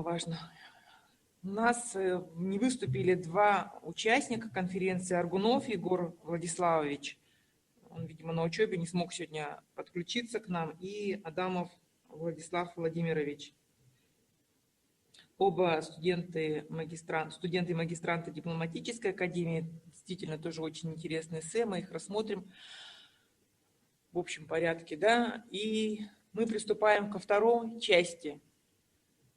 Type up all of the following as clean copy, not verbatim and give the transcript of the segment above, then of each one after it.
важно. У нас не выступили два участника конференции: Аргунов Егор Владиславович, он, видимо, на учебе не смог сегодня подключиться к нам, и Адамов Владислав Владимирович. Оба студенты и магистранты дипломатической академии. Действительно, тоже очень интересные эссе, мы их рассмотрим в общем порядке, да. И мы приступаем ко второй части.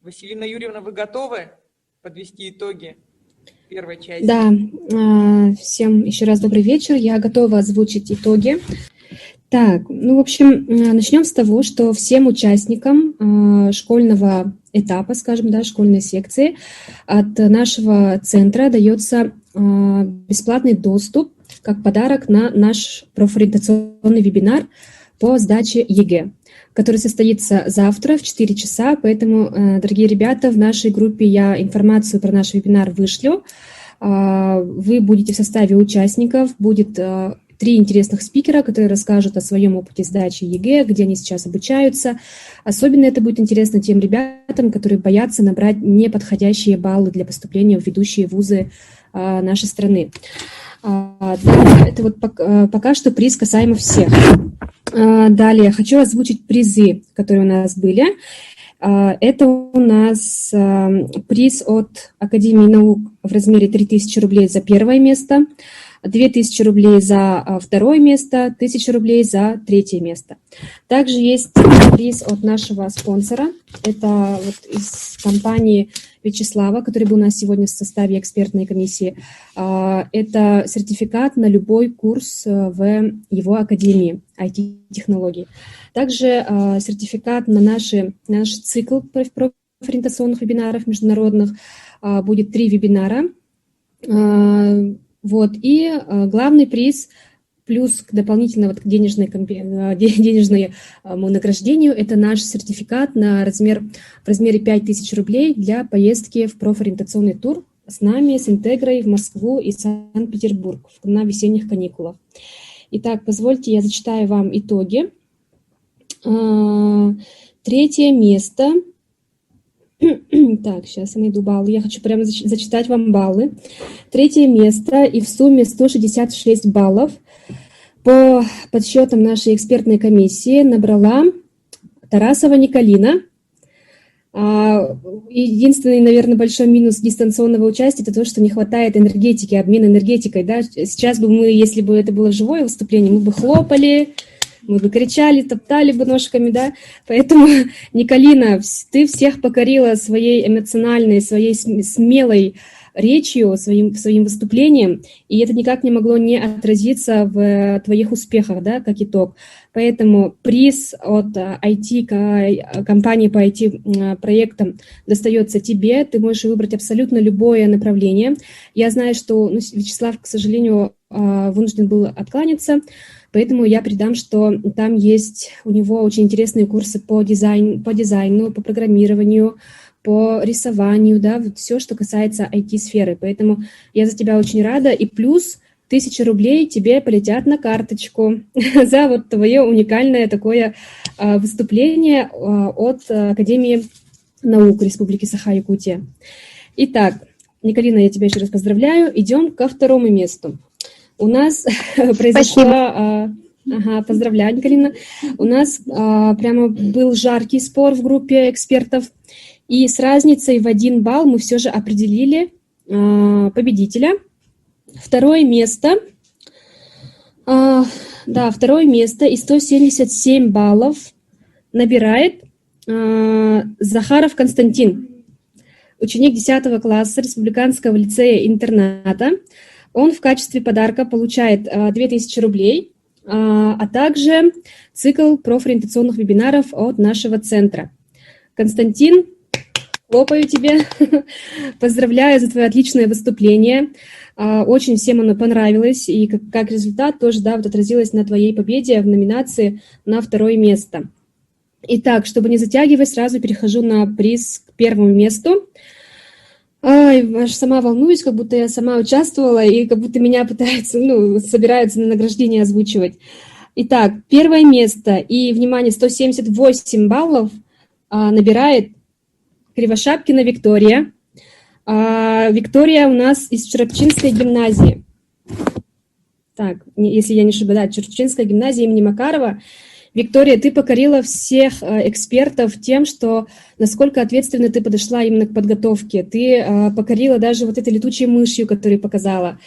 Василина Юрьевна, вы готовы подвести итоги первой части? Да, всем еще раз добрый вечер. Я готова озвучить итоги. Так, ну, в общем, начнем с того, что всем участникам школьного этапа, скажем, да, школьной секции от нашего центра дается бесплатный доступ как подарок на наш профориентационный вебинар по сдаче ЕГЭ, который состоится завтра в 4 часа, поэтому, дорогие ребята, в нашей группе я информацию про наш вебинар вышлю. Вы будете в составе участников, будет 3 интересных спикера, которые расскажут о своем опыте сдачи ЕГЭ, где они сейчас обучаются. Особенно это будет интересно тем ребятам, которые боятся набрать неподходящие баллы для поступления в ведущие вузы нашей страны. Да, это вот пока что приз касаемо всех. Далее хочу озвучить призы, которые у нас были. Это у нас приз от Академии наук в размере 3000 рублей за первое место, 2000 рублей за второе место, 1000 рублей за третье место. Также есть приз от нашего спонсора. Это вот из компании Вячеслава, который был у нас сегодня в составе экспертной комиссии. Это сертификат на любой курс в его академии IT-технологий. Также сертификат на наш цикл профориентационных вебинаров международных. Будет 3 вебинара. Вот. И главный приз плюс дополнительно вот к денежному награждению – это наш сертификат в размере 5000 рублей для поездки в профориентационный тур с нами, с Интегрой в Москву и Санкт-Петербург на весенних каникулах. Итак, позвольте, я зачитаю вам итоги. 3 место. Так, сейчас я найду баллы. Я хочу прямо зачитать вам баллы. 3 место и в сумме 166 баллов по подсчетам нашей экспертной комиссии набрала Тарасова Николина. Единственный, наверное, большой минус дистанционного участия – это то, что не хватает энергетики, обмена энергетикой. Да? Сейчас бы мы, если бы это было живое выступление, мы бы хлопали, мы бы кричали, топтали бы ножками, да. Поэтому, Николина, ты всех покорила своей эмоциональной, своей смелой речью, своим выступлением, и это никак не могло не отразиться в твоих успехах, да, как итог. Поэтому приз от компании по IT-проектам достается тебе, ты можешь выбрать абсолютно любое направление. Я знаю, что Вячеслав, к сожалению, вынужден был откланяться, поэтому я передам, что там есть у него очень интересные курсы по дизайну, по программированию, по рисованию, да, вот все, что касается IT-сферы. Поэтому я за тебя очень рада. И плюс 1000 рублей тебе полетят на карточку за вот твое уникальное такое выступление от Академии наук Республики Саха-Якутия. Итак, Николина, я тебя еще раз поздравляю. Идем ко 2 месту. У нас произошло... поздравляю, Николина. У нас прямо был жаркий спор в группе экспертов. И с разницей в 1 балл мы все же определили победителя. 2 место. 2 место и 177 баллов набирает Захаров Константин, ученик 10 класса Республиканского лицея-интерната. Он в качестве подарка получает 2000 рублей, а также цикл профориентационных вебинаров от нашего центра. Константин, хлопаю тебе, поздравляю за твое отличное выступление. Очень всем оно понравилось, и как результат тоже, да, вот отразилось на твоей победе в номинации на 2 место. Итак, чтобы не затягивать, сразу перехожу на приз к 1 месту. Аж сама волнуюсь, как будто я сама участвовала, и как будто меня собираются на награждение озвучивать. Итак, 1 место и, внимание, 178 баллов набирает Кривошапкина Виктория. Виктория у нас из Чурапчинской гимназии. Так, если я не ошибаюсь, да, Чурапчинская гимназия имени Макарова. Виктория, ты покорила всех экспертов тем, что насколько ответственно ты подошла именно к подготовке. Ты покорила даже вот этой летучей мышью, которую показала,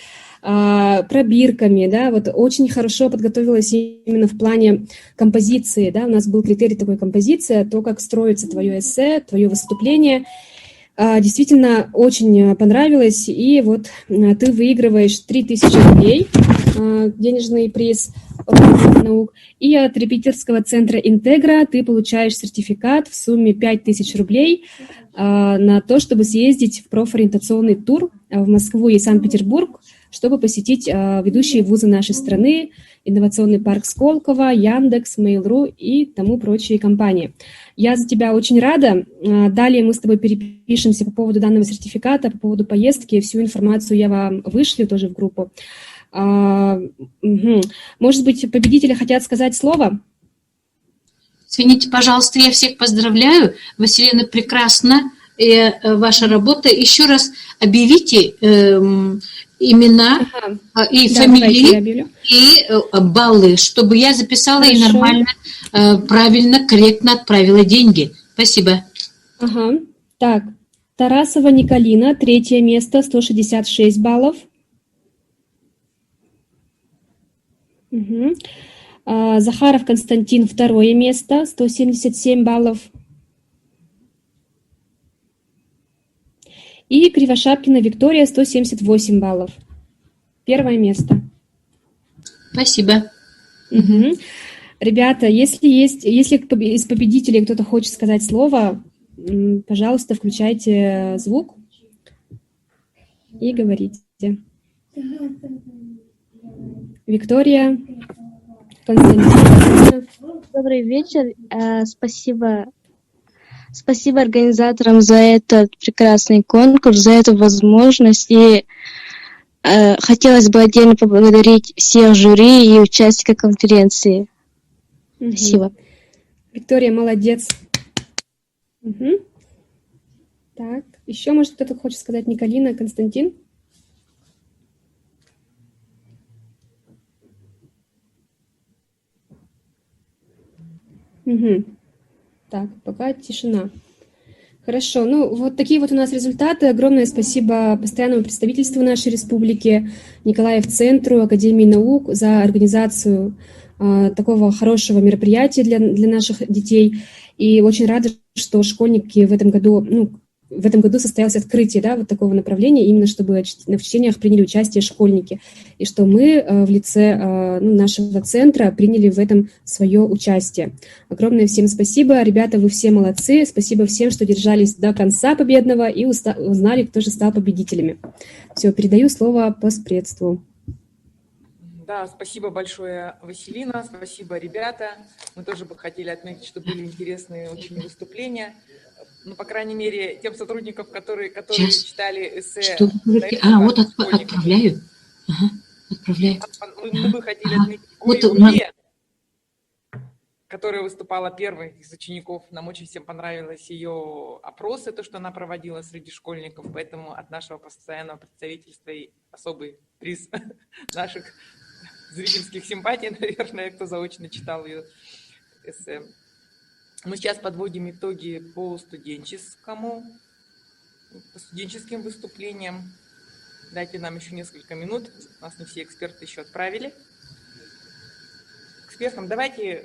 пробирками, да, вот очень хорошо подготовилась именно в плане композиции, да, у нас был критерий такой композиция, то, как строится твое эссе, твое выступление. Действительно, очень понравилось, и вот ты выигрываешь 3000 рублей, денежный приз наук, и от репетиторского центра «Интегра» ты получаешь сертификат в сумме 5000 рублей на то, чтобы съездить в профориентационный тур в Москву и Санкт-Петербург, чтобы посетить ведущие вузы нашей страны, инновационный парк Сколково, Яндекс, Mail.ru и тому прочие компании. Я за тебя очень рада. Далее мы с тобой перепишемся по поводу данного сертификата, по поводу поездки. Всю информацию я вам вышлю тоже в группу. Может быть, победители хотят сказать слово? Извините, пожалуйста, я всех поздравляю. Василина, прекрасна ваша работа. Еще раз объявите имена и фамилии, и баллы, чтобы я записала. Хорошо. И нормально, правильно, корректно отправила деньги. Спасибо. Ага. Так, Тарасова Николина, 3 место, 166 баллов. Угу. Захаров Константин, 2 место, 177 баллов. И Кривошапкина Виктория, 178 баллов. 1 место. Спасибо. Угу. Ребята, если из победителей кто-то хочет сказать слово, пожалуйста, включайте звук и говорите. Виктория, Константин. Добрый вечер. Спасибо организаторам за этот прекрасный конкурс, за эту возможность. И хотелось бы отдельно поблагодарить всех жюри и участников конференции. Угу. Спасибо. Виктория, молодец. Угу. Так, еще, может, кто-то хочет сказать? Николина, Константин? Угу. Так, пока тишина. Хорошо, ну вот такие вот у нас результаты. Огромное спасибо постоянному представительству нашей республики, Николаев-центру, Академии наук за организацию такого хорошего мероприятия для наших детей. И очень рада, что школьники в этом году состоялось открытие, да, вот такого направления, именно чтобы в чтениях приняли участие школьники, и что мы в лице нашего центра приняли в этом свое участие. Огромное всем спасибо, ребята, вы все молодцы, спасибо всем, что держались до конца победного и узнали, кто же стал победителями. Все, передаю слово постпредству. Да, спасибо большое, Василина, спасибо, ребята. Мы тоже бы хотели отметить, что были интересные очень выступления. Ну, по крайней мере, тем сотрудникам, которые читали эссе. Вот отправляю. Ага, отправляю. Мы бы хотели отметить Гуле, которая выступала первой из учеников. Нам очень всем понравилось ее опросы, то, что она проводила среди школьников. Поэтому от нашего постоянного представительства и особый приз наших зрительских симпатий, наверное, кто заочно читал ее эссе. Мы сейчас подводим итоги по студенческим выступлениям. Дайте нам еще несколько минут. Нас не все эксперты еще отправили. Экспертам давайте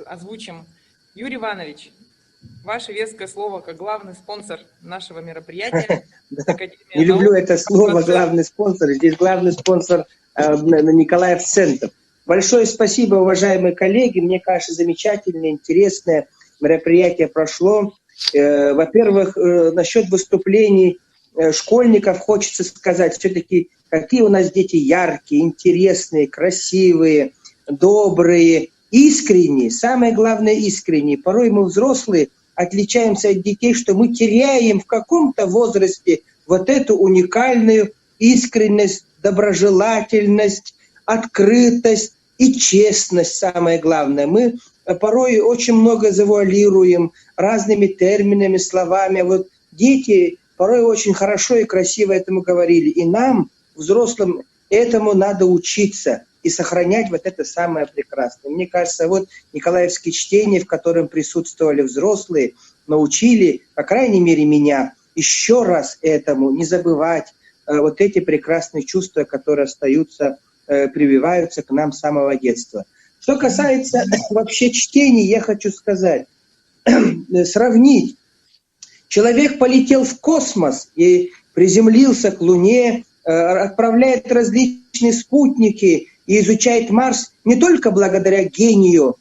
озвучим. Юрий Иванович, ваше веское слово как главный спонсор нашего мероприятия. Не люблю это слово «главный спонсор». Здесь главный спонсор Николаев-центр. Большое спасибо, уважаемые коллеги. Мне кажется, замечательное, интересное мероприятие прошло. Во-первых, насчет выступлений школьников хочется сказать, все-таки какие у нас дети яркие, интересные, красивые, добрые, искренние. Самое главное, искренние. Порой мы, взрослые, отличаемся от детей, что мы теряем в каком-то возрасте вот эту уникальную искренность, доброжелательность, открытость и честность, самое главное. Мы порой очень много завуалируем разными терминами, словами. Вот дети порой очень хорошо и красиво этому говорили. И нам, взрослым, этому надо учиться и сохранять вот это самое прекрасное. Мне кажется, вот Николаевские чтения, в котором присутствовали взрослые, научили, по крайней мере, меня еще раз этому не забывать вот эти прекрасные чувства, которые остаются, прививаются к нам с самого детства. Что касается вообще чтений, я хочу сказать, сравнить. Человек полетел в космос и приземлился к Луне, отправляет различные спутники и изучает Марс не только благодаря гению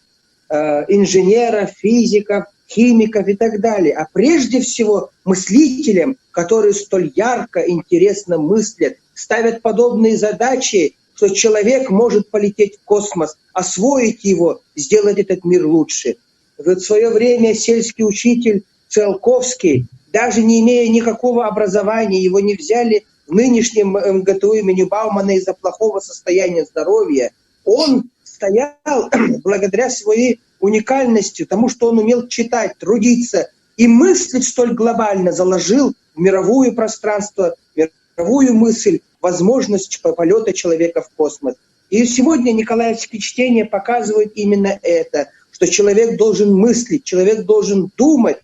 инженеров, физиков, химиков и так далее, а прежде всего мыслителям, которые столь ярко, интересно мыслят, ставят подобные задачи, что человек может полететь в космос, освоить его, сделать этот мир лучше. В свое время сельский учитель Циолковский, даже не имея никакого образования, его не взяли в нынешнем МГТУ имени Баумана из-за плохого состояния здоровья. Он стоял благодаря своей уникальности, тому, что он умел читать, трудиться и мыслить столь глобально, заложил в мировое пространство, мировую мысль, возможность полета человека в космос. И сегодня Николаевские чтения показывают именно это, что человек должен мыслить, человек должен думать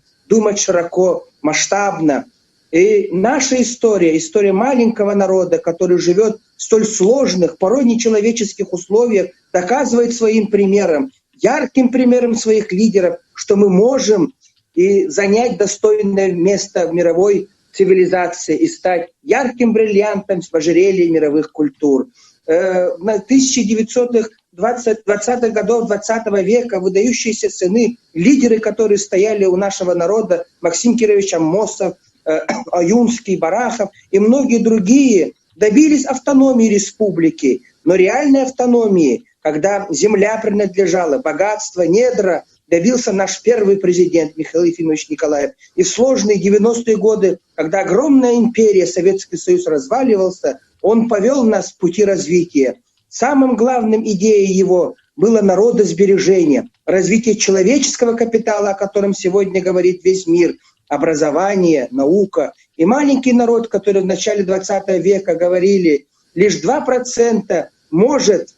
широко, масштабно. И наша история, история маленького народа, который живет в столь сложных, порой нечеловеческих условиях, доказывает своим примером, ярким примером своих лидеров, что мы можем и занять достойное место в мировой цивилизации и стать ярким бриллиантом в ожерелье мировых культур. На 1920-х годов 20 века выдающиеся сыны, лидеры, которые стояли у нашего народа, Максим Кирович Аммосов, Аюнский, Барахов и многие другие, добились автономии республики, но реальной автономии, когда земля принадлежала, богатство, недра, добился наш первый президент Михаил Ефимович Николаев. И в сложные 90-е годы, когда огромная империя, Советский Союз разваливался, он повел нас в пути развития. Самым главным идеей его было народосбережение, развитие человеческого капитала, о котором сегодня говорит весь мир, образование, наука. И маленький народ, который в начале 20 века говорили, лишь 2% может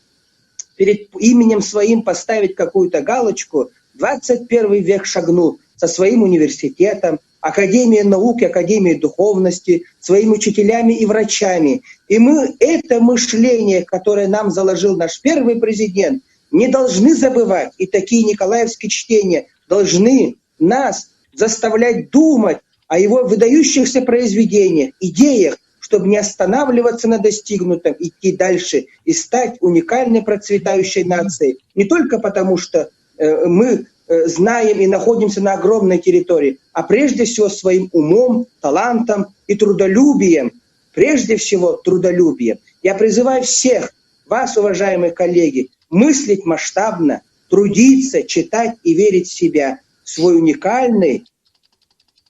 перед именем своим поставить какую-то галочку, 21 век шагнул со своим университетом, Академией науки, Академией духовности, своими учителями и врачами. И мы это мышление, которое нам заложил наш первый президент, не должны забывать. И такие николаевские чтения должны нас заставлять думать о его выдающихся произведениях, идеях, чтобы не останавливаться на достигнутом, идти дальше и стать уникальной процветающей нацией. Не только потому, что мы знаем и находимся на огромной территории, а прежде всего своим умом, талантом и трудолюбием. Прежде всего трудолюбием. Я призываю всех вас, уважаемые коллеги, мыслить масштабно, трудиться, читать и верить в себя, в свой уникальный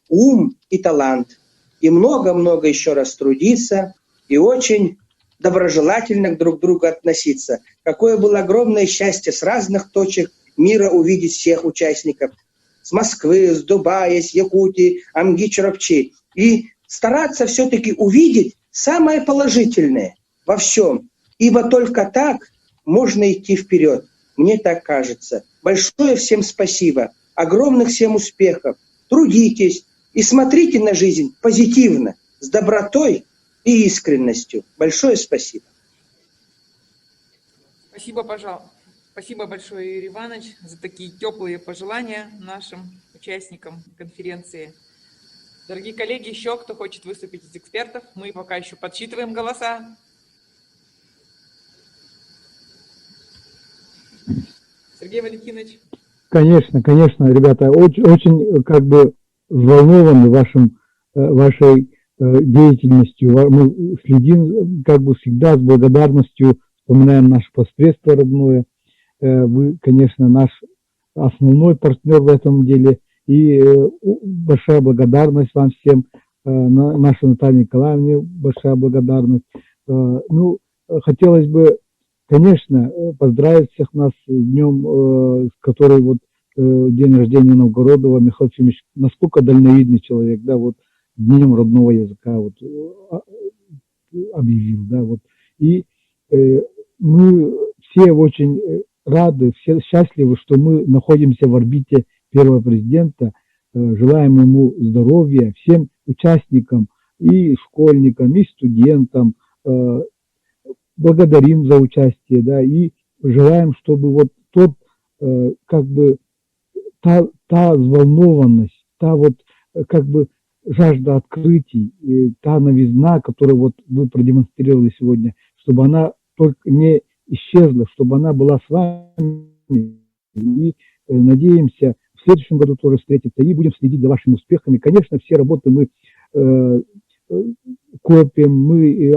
ум и талант. И много-много еще раз трудиться и очень доброжелательно друг к другу относиться. Какое было огромное счастье с разных точек мира увидеть всех участников. С Москвы, с Дубая, с Якутии, Амги-Чарапчи. И стараться все-таки увидеть самое положительное во всем. Ибо только так можно идти вперед. Мне так кажется. Большое всем спасибо. Огромных всем успехов. Трудитесь и смотрите на жизнь позитивно, с добротой и искренностью. Большое спасибо. Спасибо, пожалуйста. Спасибо большое, Юрий Иванович, за такие теплые пожелания нашим участникам конференции. Дорогие коллеги, еще кто хочет выступить из экспертов? Мы пока еще подсчитываем голоса. Сергей Валентинович. Конечно, ребята, очень как бы взволнованы вашей деятельностью. Мы следим как бы всегда с благодарностью, вспоминаем наше посредство родное. Вы, конечно, наш основной партнер в этом деле. И большая благодарность вам всем. Наша Наталья Николаевна, большая благодарность. Ну, хотелось бы, конечно, поздравить всех нас с днем, который вот день рождения Новгородова. Михаил Ефимович, насколько дальновидный человек, да, вот Днем родного языка вот, объявил, да, вот. И мы все очень рады, все счастливы, что мы находимся в орбите первого президента. Желаем ему здоровья, всем участникам, и школьникам, и студентам. Благодарим за участие, да, и желаем, чтобы вот тот, как бы, та взволнованность, та вот, как бы, жажда открытий, та новизна, которую вот вы продемонстрировали сегодня, чтобы она только не исчезла, чтобы она была с вами. И надеемся, в следующем году тоже встретиться, и будем следить за вашими успехами. Конечно, все работы мы копим,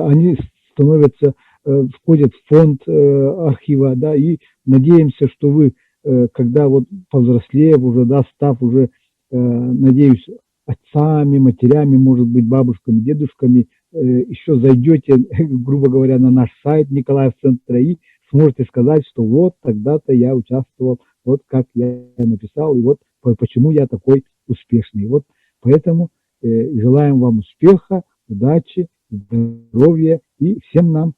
они становятся, входят в фонд архива, да, и надеемся, что вы, когда вот повзрослев уже, да, став уже, надеюсь, отцами, матерями, может быть, бабушками, дедушками, еще зайдете, грубо говоря, на наш сайт Николаев Центра и сможете сказать, что вот тогда-то я участвовал, вот как я написал, и вот почему я такой успешный. Вот поэтому желаем вам успеха, удачи, здоровья и всем нам,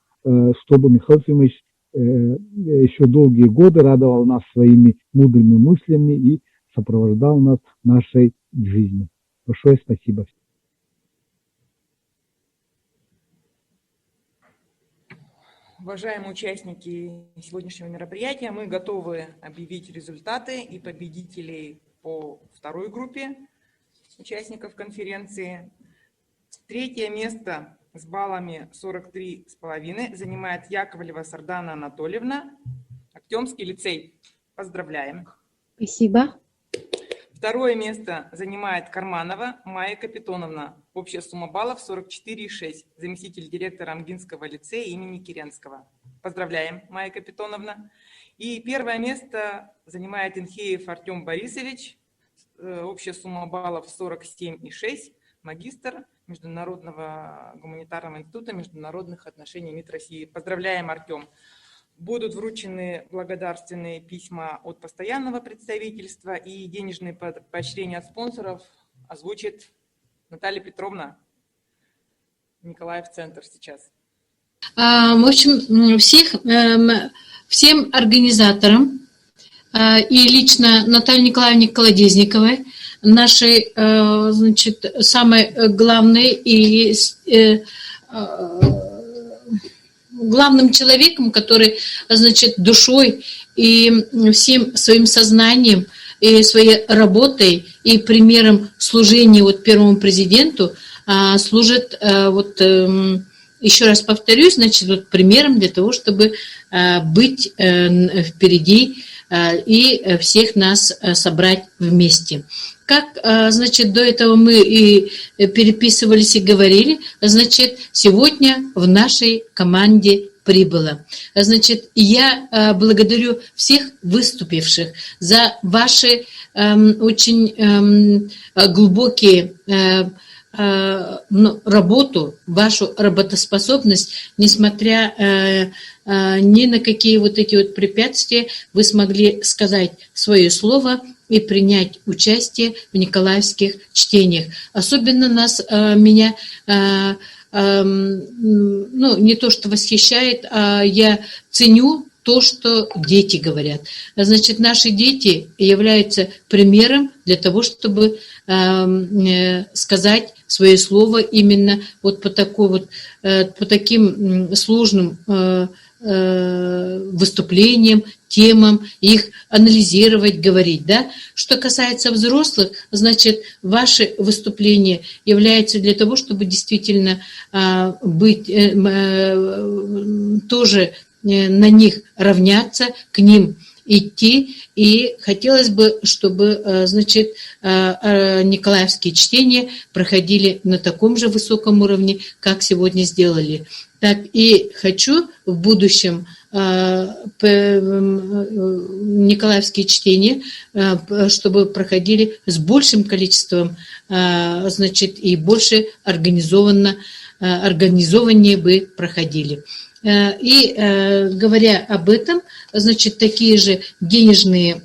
чтобы Михаил Ефимович еще долгие годы радовал нас своими мудрыми мыслями и сопровождал нас в нашей жизни. Большое спасибо. Уважаемые участники сегодняшнего мероприятия, мы готовы объявить результаты и победителей по второй группе участников конференции. Третье место с баллами 43,5 занимает Яковлева Сардана Анатольевна, Актемский лицей. Поздравляем. Спасибо. Второе место занимает Карманова Майя Капитоновна. Общая сумма баллов 44,6. Заместитель директора Амгинского лицея имени Киренского. Поздравляем, Майя Капитоновна. И первое место занимает Инхеев Артем Борисович. Общая сумма баллов 47,6. Магистр Международного гуманитарного института международных отношений МИД России. Поздравляем, Артем. Будут вручены благодарственные письма от постоянного представительства и денежные поощрения от спонсоров озвучит Наталья Петровна. Николаев Центр сейчас. В общем, всем организаторам и лично Наталье Николаевне Колодезниковой, нашей, значит, самой главной и главным человеком, который, значит, душой и всем своим сознанием и своей работой и примером служения вот первому президенту служит, вот еще раз повторюсь, значит, вот примером для того, чтобы быть впереди и всех нас собрать вместе. Как, значит, до этого мы и переписывались и говорили, значит, сегодня в нашей команде прибыло. Значит, я благодарю всех выступивших за ваши очень глубокие работу, вашу работоспособность, несмотря ни на какие вот эти вот препятствия, вы смогли сказать свое слово и принять участие в николаевских чтениях. Особенно меня не то что восхищает, а я ценю то, что дети говорят. Значит, наши дети являются примером для того, чтобы сказать свое слово именно вот по таким сложным выступлениям, темам, их анализировать, говорить, да. Что касается взрослых, значит, ваши выступления являются для того, чтобы действительно быть тоже на них равняться, к ним идти. И хотелось бы, чтобы, значит, николаевские чтения проходили на таком же высоком уровне, как сегодня сделали. Так и хочу в будущем николаевские чтения, чтобы проходили с большим количеством, значит, и больше организованнее бы проходили. И говоря об этом, значит, такие же денежные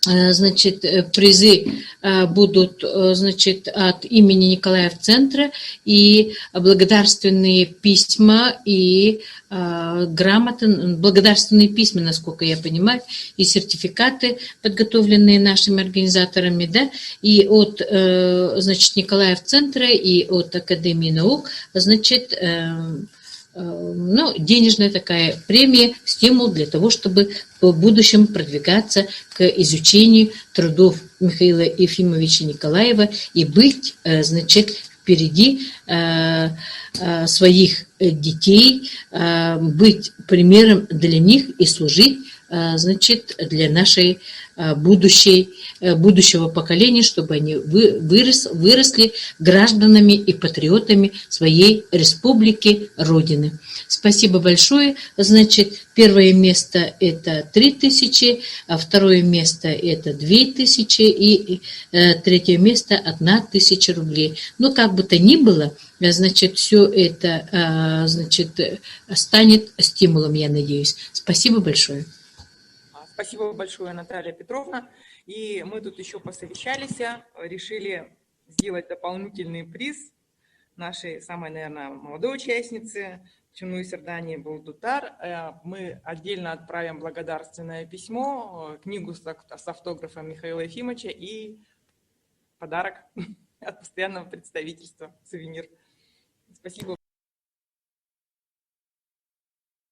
значит, призы будут, значит, от имени Николаев-центра, и благодарственные письма, и грамоты, благодарственные письма, насколько я понимаю, и сертификаты, подготовленные нашими организаторами, да, и от, значит, Николаев-центра, и от Академии наук, значит, ну, денежная такая премия, стимул для того, чтобы в будущем продвигаться к изучению трудов Михаила Ефимовича Николаева и быть, значит, впереди своих детей, быть примером для них и служить, значит, для нашей будущего поколения, чтобы они выросли гражданами и патриотами своей республики, Родины. Спасибо большое. Значит, первое место это 3000, а второе место это 2000 и третье место 1000 рублей. Но как бы то ни было, значит, все это, значит, станет стимулом, я надеюсь. Спасибо большое. Спасибо большое, Наталья Петровна. И мы тут еще посовещались, решили сделать дополнительный приз нашей самой, наверное, молодой участницы Чунуй Сердани Булдутар. Мы отдельно отправим благодарственное письмо, книгу с автографом Михаила Ефимовича и подарок от постоянного представительства, сувенир. Спасибо.